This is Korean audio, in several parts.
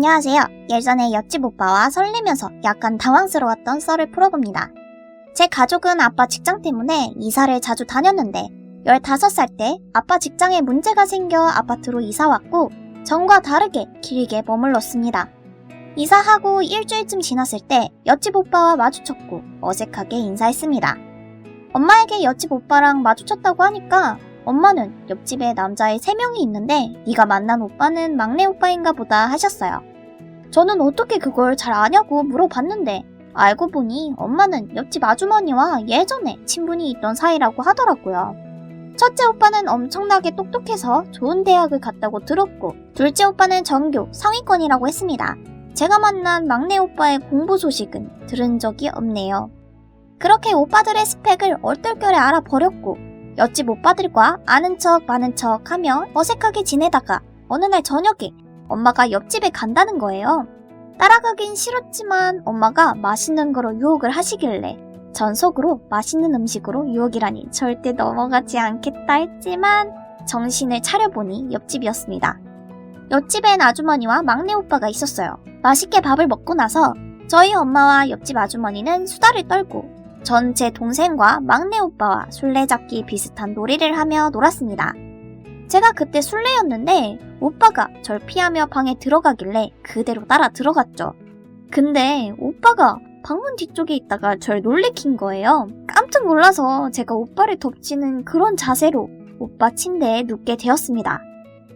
안녕하세요. 예전에 옆집 오빠와 설레면서 약간 당황스러웠던 썰을 풀어봅니다. 제 가족은 아빠 직장 때문에 이사를 자주 다녔는데 15살 때 아빠 직장에 문제가 생겨 아파트로 이사 왔고 전과 다르게 길게 머물렀습니다. 이사하고 일주일쯤 지났을 때 옆집 오빠와 마주쳤고 어색하게 인사했습니다. 엄마에게 옆집 오빠랑 마주쳤다고 하니까 엄마는 옆집에 남자애 3명이 있는데 네가 만난 오빠는 막내 오빠인가 보다 하셨어요. 저는 어떻게 그걸 잘 아냐고 물어봤는데 알고 보니 엄마는 옆집 아주머니와 예전에 친분이 있던 사이라고 하더라고요. 첫째 오빠는 엄청나게 똑똑해서 좋은 대학을 갔다고 들었고 둘째 오빠는 전교 상위권이라고 했습니다. 제가 만난 막내 오빠의 공부 소식은 들은 적이 없네요. 그렇게 오빠들의 스펙을 얼떨결에 알아버렸고 옆집 오빠들과 아는 척 마는 척 하며 어색하게 지내다가 어느 날 저녁에 엄마가 옆집에 간다는 거예요. 따라가긴 싫었지만 엄마가 맛있는 거로 유혹을 하시길래 전 속으로 맛있는 음식으로 유혹이라니 절대 넘어가지 않겠다 했지만 정신을 차려보니 옆집이었습니다. 옆집엔 아주머니와 막내 오빠가 있었어요. 맛있게 밥을 먹고 나서 저희 엄마와 옆집 아주머니는 수다를 떨고 전 제 동생과 막내 오빠와 술래잡기 비슷한 놀이를 하며 놀았습니다. 제가 그때 술래였는데 오빠가 절 피하며 방에 들어가길래 그대로 따라 들어갔죠. 근데 오빠가 방문 뒤쪽에 있다가 절 놀래킨 거예요. 깜짝 놀라서 제가 오빠를 덮치는 그런 자세로 오빠 침대에 눕게 되었습니다.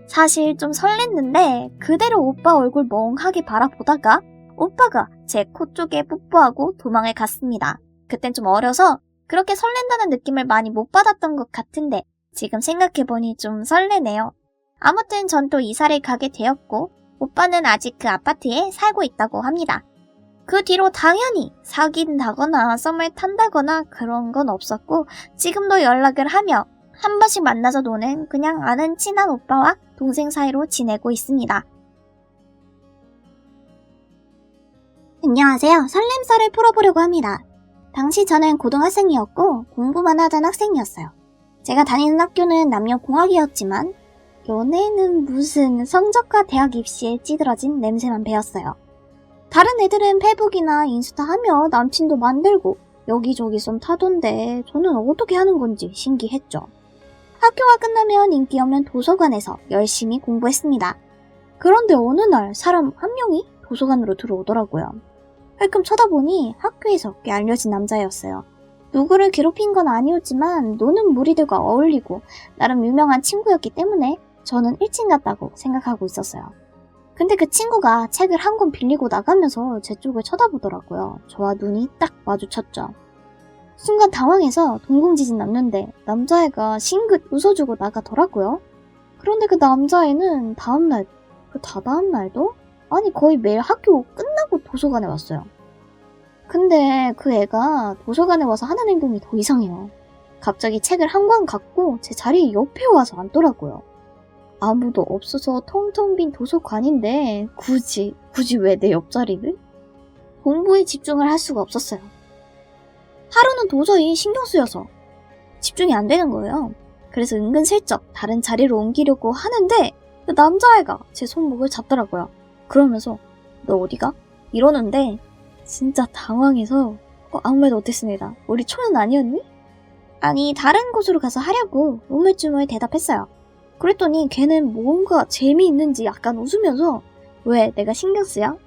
사실 좀 설렜는데 그대로 오빠 얼굴 멍하게 바라보다가 오빠가 제 코 쪽에 뽀뽀하고 도망을 갔습니다. 그땐 좀 어려서 그렇게 설렌다는 느낌을 많이 못 받았던 것 같은데 지금 생각해보니 좀 설레네요. 아무튼 전 또 이사를 가게 되었고 오빠는 아직 그 아파트에 살고 있다고 합니다. 그 뒤로 당연히 사귄다거나 썸을 탄다거나 그런 건 없었고 지금도 연락을 하며 한 번씩 만나서 노는 그냥 아는 친한 오빠와 동생 사이로 지내고 있습니다. 안녕하세요. 설렘썰을 풀어보려고 합니다. 당시 저는 고등학생이었고 공부만 하던 학생이었어요. 제가 다니는 학교는 남녀공학이었지만 연애는 무슨 성적과 대학 입시에 찌들어진 냄새만 배웠어요. 다른 애들은 페북이나 인스타 하며 남친도 만들고 여기저기 썸 타던데 저는 어떻게 하는 건지 신기했죠. 학교가 끝나면 인기 없는 도서관에서 열심히 공부했습니다. 그런데 어느 날 사람 한 명이 도서관으로 들어오더라고요. 힐끔 쳐다보니 학교에서 꽤 알려진 남자였어요. 누구를 괴롭힌 건 아니었지만 노는 무리들과 어울리고 나름 유명한 친구였기 때문에 저는 일진 같다고 생각하고 있었어요. 근데 그 친구가 책을 한 권 빌리고 나가면서 제 쪽을 쳐다보더라고요. 저와 눈이 딱 마주쳤죠. 순간 당황해서 동공지진 났는데 남자애가 싱긋 웃어주고 나가더라고요. 그런데 그 남자애는 다음날, 그 다다음 날도? 아니 거의 매일 학교 끝나고 도서관에 왔어요. 근데 그 애가 도서관에 와서 하는 행동이 더 이상해요. 갑자기 책을 한 권 갖고 제 자리 옆에 와서 앉더라고요. 아무도 없어서 텅텅 빈 도서관인데 굳이 왜 내 옆자리를? 공부에 집중을 할 수가 없었어요. 하루는 도저히 신경 쓰여서 집중이 안 되는 거예요. 그래서 은근슬쩍 다른 자리로 옮기려고 하는데 그 남자애가 제 손목을 잡더라고요. 그러면서 너 어디가? 이러는데 진짜 당황해서 아무 말도 못했습니다. 우리 초는 아니었니? 아니 다른 곳으로 가서 하려고 우물쭈물 대답했어요. 그랬더니 걔는 뭔가 재미있는지 약간 웃으면서 왜 내가 신경 쓰여?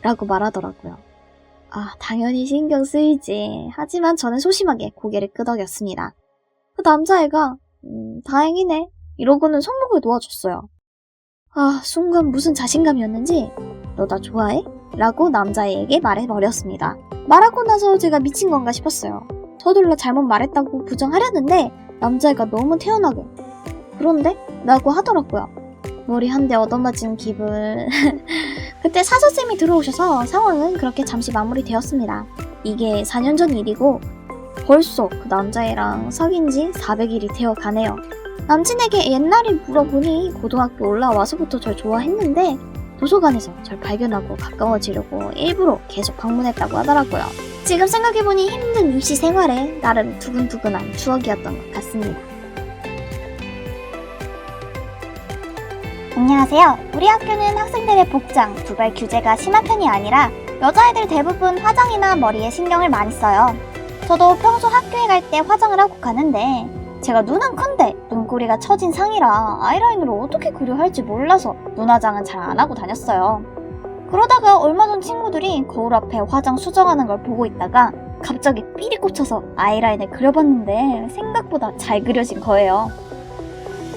라고 말하더라고요. 아 당연히 신경 쓰이지. 하지만 저는 소심하게 고개를 끄덕였습니다. 그 남자애가 다행이네 이러고는 손목을 놓아줬어요. 아 순간 무슨 자신감이었는지 너 나 좋아해? 라고 남자애에게 말해버렸습니다. 말하고 나서 제가 미친 건가 싶었어요. 서둘러 잘못 말했다고 부정하려는데 남자애가 너무 태연하게 그런데? 라고 하더라고요. 머리 한 대 얻어맞은 기분. 그때 사서쌤이 들어오셔서 상황은 그렇게 잠시 마무리되었습니다. 이게 4년 전 일이고 벌써 그 남자애랑 사귄 지 400일이 되어 가네요. 남친에게 옛날을 물어보니 고등학교 올라와서부터 절 좋아했는데 도서관에서 절 발견하고 가까워지려고 일부러 계속 방문했다고 하더라고요. 지금 생각해보니 힘든 입시 생활에 나름 두근두근한 추억이었던 것 같습니다. 안녕하세요. 우리 학교는 학생들의 복장, 두발 규제가 심한 편이 아니라 여자애들 대부분 화장이나 머리에 신경을 많이 써요. 저도 평소 학교에 갈 때 화장을 하고 가는데 제가 눈은 큰데 눈꼬리가 처진 상이라 아이라인으로 어떻게 그려 할지 몰라서 눈화장은 잘 안 하고 다녔어요. 그러다가 얼마 전 친구들이 거울 앞에 화장 수정하는 걸 보고 있다가 갑자기 삘이 꽂혀서 아이라인을 그려봤는데 생각보다 잘 그려진 거예요.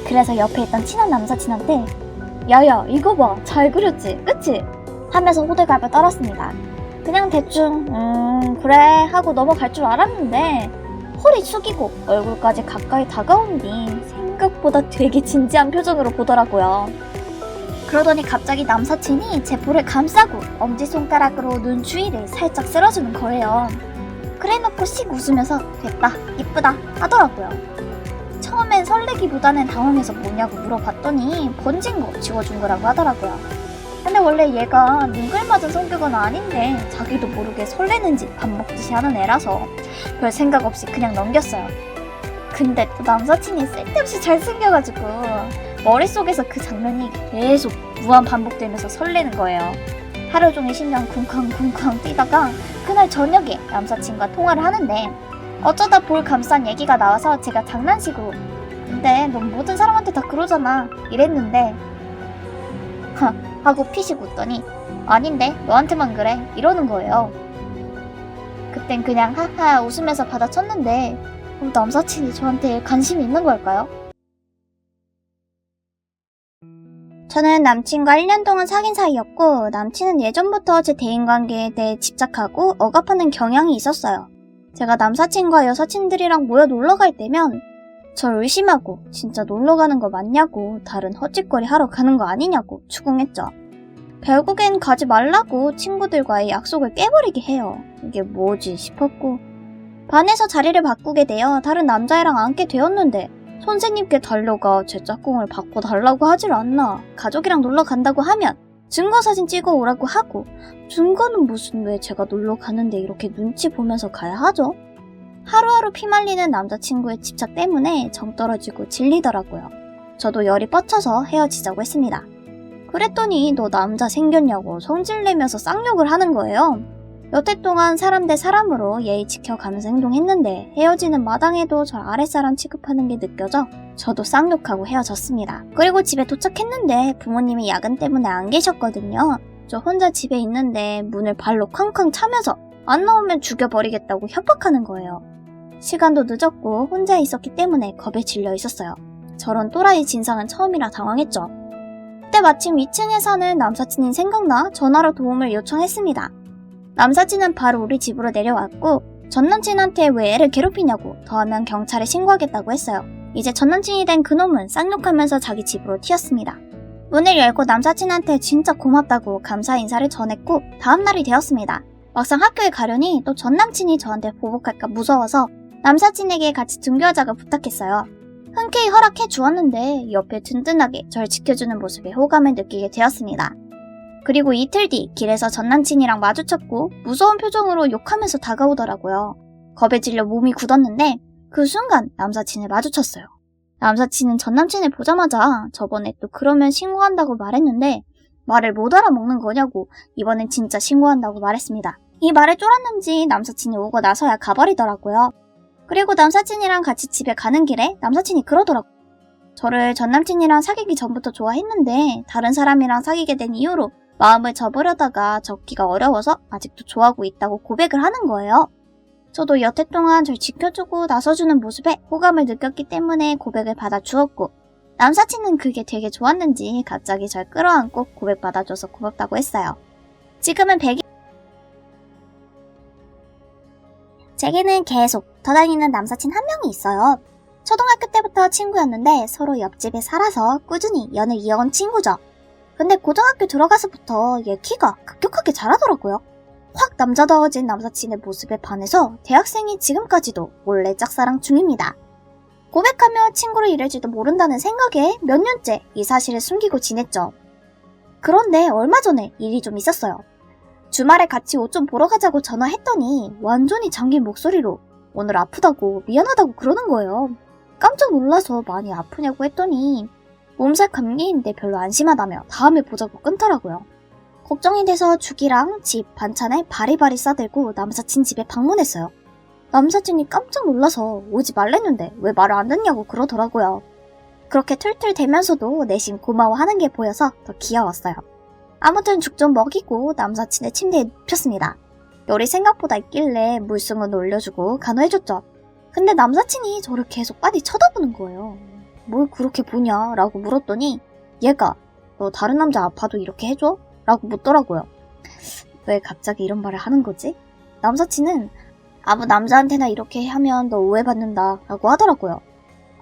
그래서 옆에 있던 친한 남사친한테 야야 이거 봐 잘 그렸지 그치? 하면서 호들갑을 떨었습니다. 그냥 대충 그래 하고 넘어갈 줄 알았는데 허리 숙이고 얼굴까지 가까이 다가오니 생각보다 되게 진지한 표정으로 보더라고요. 그러더니 갑자기 남사친이 제 볼을 감싸고 엄지손가락으로 눈 주위를 살짝 쓸어주는 거예요. 그래놓고 씩 웃으면서 됐다 이쁘다 하더라고요. 처음엔 설레기보다는 당황해서 뭐냐고 물어봤더니 번진 거 지워준 거라고 하더라고요. 근데 원래 얘가 능글맞은 성격은 아닌데 자기도 모르게 설레는지 밥 먹듯이 하는 애라서 별 생각 없이 그냥 넘겼어요. 근데 또 남사친이 쓸데없이 잘생겨가지고 머릿속에서 그 장면이 계속 무한 반복되면서 설레는 거예요. 하루 종일 심장 쿵쾅쿵쾅 뛰다가 그날 저녁에 남사친과 통화를 하는데 어쩌다 볼 감싼 얘기가 나와서 제가 장난식으로 근데 넌 모든 사람한테 다 그러잖아 이랬는데 하고 피식 웃더니 아닌데 너한테만 그래 이러는 거예요. 그땐 그냥 하하 웃으면서 받아쳤는데 남사친이 저한테 관심이 있는 걸까요? 저는 남친과 1년 동안 사귄 사이였고 남친은 예전부터 제 대인관계에 대해 집착하고 억압하는 경향이 있었어요. 제가 남사친과 여사친들이랑 모여 놀러갈 때면 절 의심하고 진짜 놀러가는 거 맞냐고 다른 헛짓거리 하러 가는 거 아니냐고 추궁했죠. 결국엔 가지 말라고 친구들과의 약속을 깨버리게 해요. 이게 뭐지 싶었고 반에서 자리를 바꾸게 되어 다른 남자애랑 앉게 되었는데 선생님께 달려가 제 짝꿍을 바꿔달라고 하질 않나. 가족이랑 놀러 간다고 하면 증거사진 찍어 오라고 하고 증거는 무슨 왜 제가 놀러 가는데 이렇게 눈치 보면서 가야 하죠? 하루하루 피말리는 남자친구의 집착 때문에 정 떨어지고 질리더라고요. 저도 열이 뻗쳐서 헤어지자고 했습니다. 그랬더니 너 남자 생겼냐고 성질내면서 쌍욕을 하는 거예요. 몇 해 동안 사람 대 사람으로 예의 지켜가면서 행동했는데 헤어지는 마당에도 절 아랫사람 취급하는 게 느껴져 저도 쌍욕하고 헤어졌습니다. 그리고 집에 도착했는데 부모님이 야근 때문에 안 계셨거든요. 저 혼자 집에 있는데 문을 발로 쾅쾅 차면서 안 나오면 죽여버리겠다고 협박하는 거예요. 시간도 늦었고 혼자 있었기 때문에 겁에 질려 있었어요. 저런 또라이 진상은 처음이라 당황했죠. 그때 마침 2층에 사는 남사친이 생각나 전화로 도움을 요청했습니다. 남사친은 바로 우리 집으로 내려왔고 전남친한테 왜 애를 괴롭히냐고 더하면 경찰에 신고하겠다고 했어요. 이제 전남친이 된 그놈은 쌍욕하면서 자기 집으로 튀었습니다. 문을 열고 남사친한테 진짜 고맙다고 감사 인사를 전했고 다음날이 되었습니다. 막상 학교에 가려니 또 전남친이 저한테 보복할까 무서워서 남사친에게 같이 등교하자고 부탁했어요. 흔쾌히 허락해 주었는데 옆에 든든하게 절 지켜주는 모습에 호감을 느끼게 되었습니다. 그리고 이틀 뒤 길에서 전남친이랑 마주쳤고 무서운 표정으로 욕하면서 다가오더라고요. 겁에 질려 몸이 굳었는데 그 순간 남사친을 마주쳤어요. 남사친은 전남친을 보자마자 저번에 또 그러면 신고한다고 말했는데 말을 못 알아먹는 거냐고 이번엔 진짜 신고한다고 말했습니다. 이 말에 쫄았는지 남사친이 오고 나서야 가버리더라고요. 그리고 남사친이랑 같이 집에 가는 길에 남사친이 그러더라고요. 저를 전남친이랑 사귀기 전부터 좋아했는데 다른 사람이랑 사귀게 된 이후로 마음을 접으려다가 접기가 어려워서 아직도 좋아하고 있다고 고백을 하는 거예요. 저도 여태 동안 절 지켜주고 나서주는 모습에 호감을 느꼈기 때문에 고백을 받아주었고 남사친은 그게 되게 좋았는지 갑자기 절 끌어안고 고백받아줘서 고맙다고 했어요. 지금은 제게는 계속 더다니는 남사친 한 명이 있어요. 초등학교 때부터 친구였는데 서로 옆집에 살아서 꾸준히 연을 이어온 친구죠. 근데 고등학교 들어가서부터 얘 키가 급격하게 자라더라고요. 확 남자다워진 남사친의 모습에 반해서 대학생인 지금까지도 몰래 짝사랑 중입니다. 고백하며 친구를 잃을지도 모른다는 생각에 몇 년째 이 사실을 숨기고 지냈죠. 그런데 얼마 전에 일이 좀 있었어요. 주말에 같이 옷 좀 보러 가자고 전화했더니 완전히 잠긴 목소리로 오늘 아프다고 미안하다고 그러는 거예요. 깜짝 놀라서 많이 아프냐고 했더니 몸살 감기인데 별로 안 심하다며 다음에 보자고 끊더라고요. 걱정이 돼서 죽이랑 집, 반찬에 바리바리 싸들고 남사친 집에 방문했어요. 남사친이 깜짝 놀라서 오지 말랬는데 왜 말을 안 듣냐고 그러더라고요. 그렇게 툴툴대면서도 내심 고마워하는 게 보여서 더 귀여웠어요. 아무튼 죽 좀 먹이고 남사친의 침대에 눕혔습니다. 열이 생각보다 있길래 물승은 올려주고 간호해줬죠. 근데 남사친이 저를 계속 빤히 쳐다보는 거예요. 뭘 그렇게 보냐? 라고 물었더니 얘가 너 다른 남자 아파도 이렇게 해줘? 라고 묻더라고요. 왜 갑자기 이런 말을 하는 거지? 남사친은 아무 남자한테나 이렇게 하면 너 오해받는다 라고 하더라고요.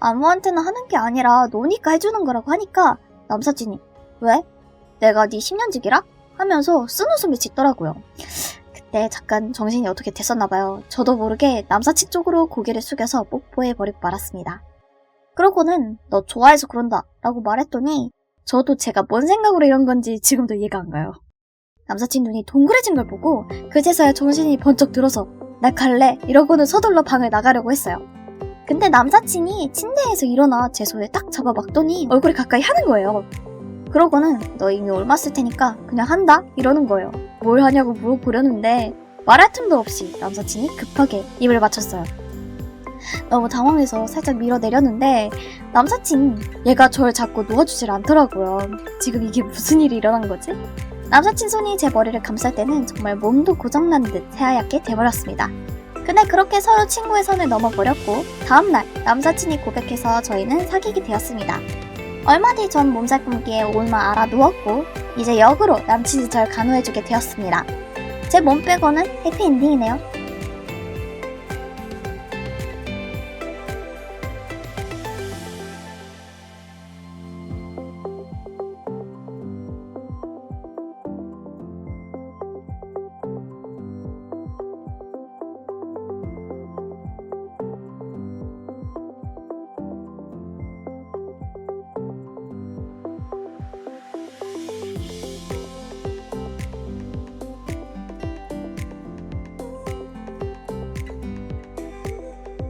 아무한테나 하는 게 아니라 너니까 해주는 거라고 하니까 남사친이 왜? 내가 네 10년지기라? 하면서 쓴웃음을 짓더라고요. 그때 잠깐 정신이 어떻게 됐었나봐요. 저도 모르게 남사친 쪽으로 고개를 숙여서 뽀뽀해버리고 말았습니다. 그러고는 너 좋아해서 그런다 라고 말했더니 저도 제가 뭔 생각으로 이런 건지 지금도 이해가 안 가요. 남사친 눈이 동그래진 걸 보고 그제서야 정신이 번쩍 들어서 나 갈래 이러고는 서둘러 방을 나가려고 했어요. 근데 남사친이 침대에서 일어나 제 손을 딱 잡아막더니 얼굴에 가까이 하는 거예요. 그러고는 너 이미 옮았을 테니까 그냥 한다? 이러는 거예요. 뭘 하냐고 물어보려는데 말할 틈도 없이 남사친이 급하게 입을 맞췄어요. 너무 당황해서 살짝 밀어내렸는데 남사친 얘가 절 잡고 놓아주질 않더라고요. 지금 이게 무슨 일이 일어난 거지? 남사친 손이 제 머리를 감쌀 때는 정말 몸도 고장난 듯 새하얗게 돼버렸습니다. 근데 그렇게 서로 친구의 선을 넘어버렸고 다음날 남사친이 고백해서 저희는 사귀게 되었습니다. 얼마 뒤 전 몸살 감기에 올마 알아 누웠고 이제 역으로 남친이 절 간호해주게 되었습니다. 제 몸 빼고는 해피엔딩이네요.